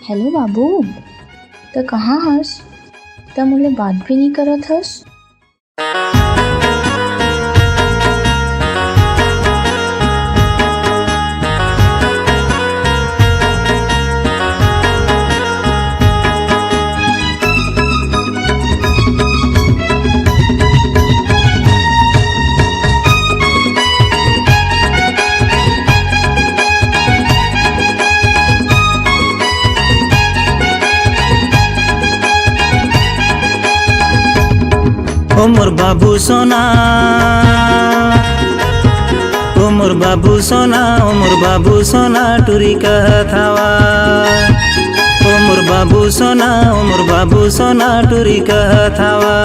Hello बाबू, तो कहाँ हस? तो मोले बात भी नहीं करत हस। ओ मोर बाबू सोना, ओ मोर बाबू सोना, ओ मोर बाबू सोना टुरी कहत हवा। ओ मोर बाबू सोना, ओ मोर बाबू सोना टुरी कहत हवा।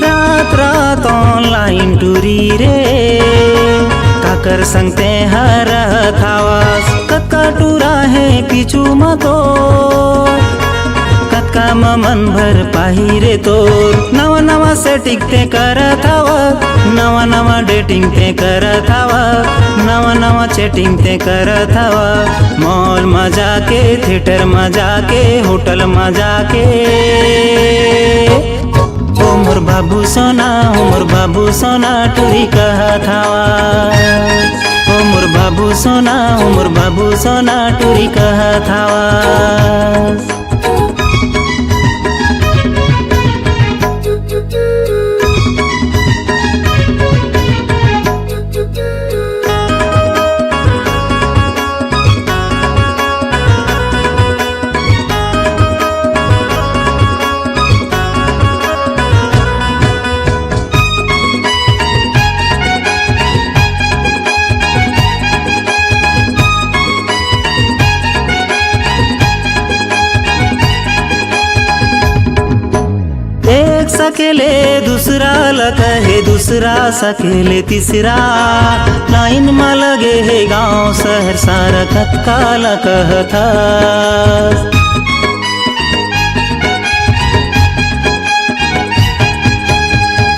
रात रात ऑनलाइन टुरी रे काकर संगते हरत हवा। कक्का टूरा है पीछू मतो कक्का मन भर पाही रे तोर। नवा नवा सेटिंग ते करत हवा, नवा नवा डेटिंग ते करत हवा, नवा नवा चैटिंग ते करत हवा। मॉल में जाके, थिएटर में जाके, होटल में जाके। ओ मोर बाबू सोना, ओ मोर बाबू सोना टुरी कहत हवा। ओ मोर बाबू सोना, ओ मोर बाबू सोना टुरी कहत हवा। एक सकेले दूसरा लगे, दूसरा सकेले तीसरा। लाइन में लगे है गांव शहर सारा कत्का कहता।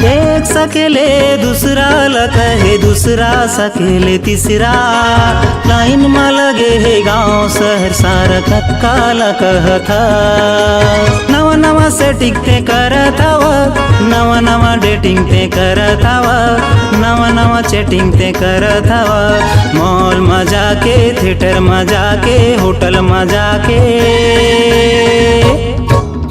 एक सकेले दूसरा लगे, दूसरा सकेले तीसरा। लाइन में लगे है गांव शहर सारा कत्का कहता। नवा नवा सेटिंग ते करत हवा, नवा नवा डेटिंग ते करत हवा, नवा नवा चैटिंग ते करत हवा। मॉल में जाके, थिएटर में जाके, होटल में जाके।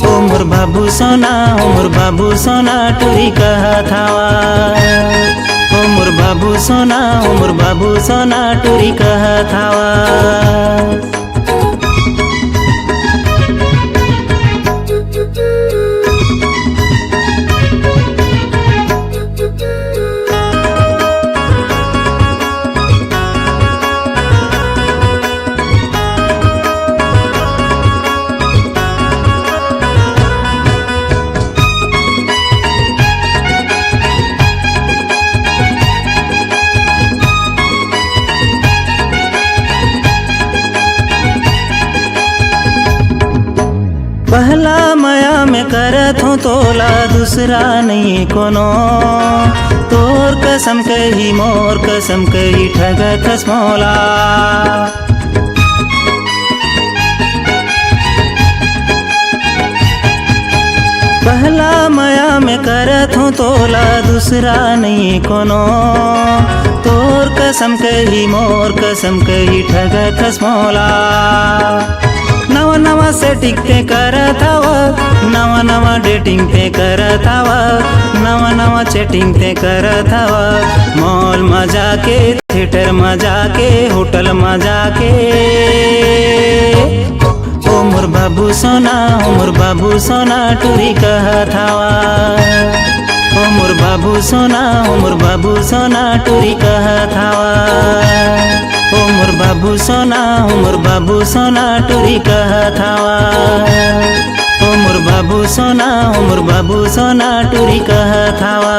ओ मोर बाबू सोना, ओ मोर बाबू सोना टुरी कहत हवा। ओ मोर बाबू सोना, ओ मोर बाबू सोना टुरी कहत हवा। पहला माया में करत हूँ तोला, दूसरा नहीं कोनो। तोर कसम कही मोर कसम कही ठगत हस मौला। पहला माया में करत हूँ तोला, दूसरा नहीं कोनो। तोर कसम कही मोर कसम कही ठगत हस मौला। नवा नवा सेटिंग ते करत हवा, नवा नवा डेटिंग ते करत हवा, नवा नवा चैटिंग ते करत हवा। मॉल में जाके, थिएटर में जाके, होटल में जाके। ओ मोर बाबू सोना, ओ मोर बाबू सोना टुरी कहत हवा। ओ मोर बाबू सोना, ओ मोर बाबू सोना टुरी कहत हवा। ओ मोर बाबू सोना, ओ मोर बाबू सोना टुरी कहत हवा। ओ मोर बाबू सोना, ओ मोर बाबू सोना टुरी कहत हवा।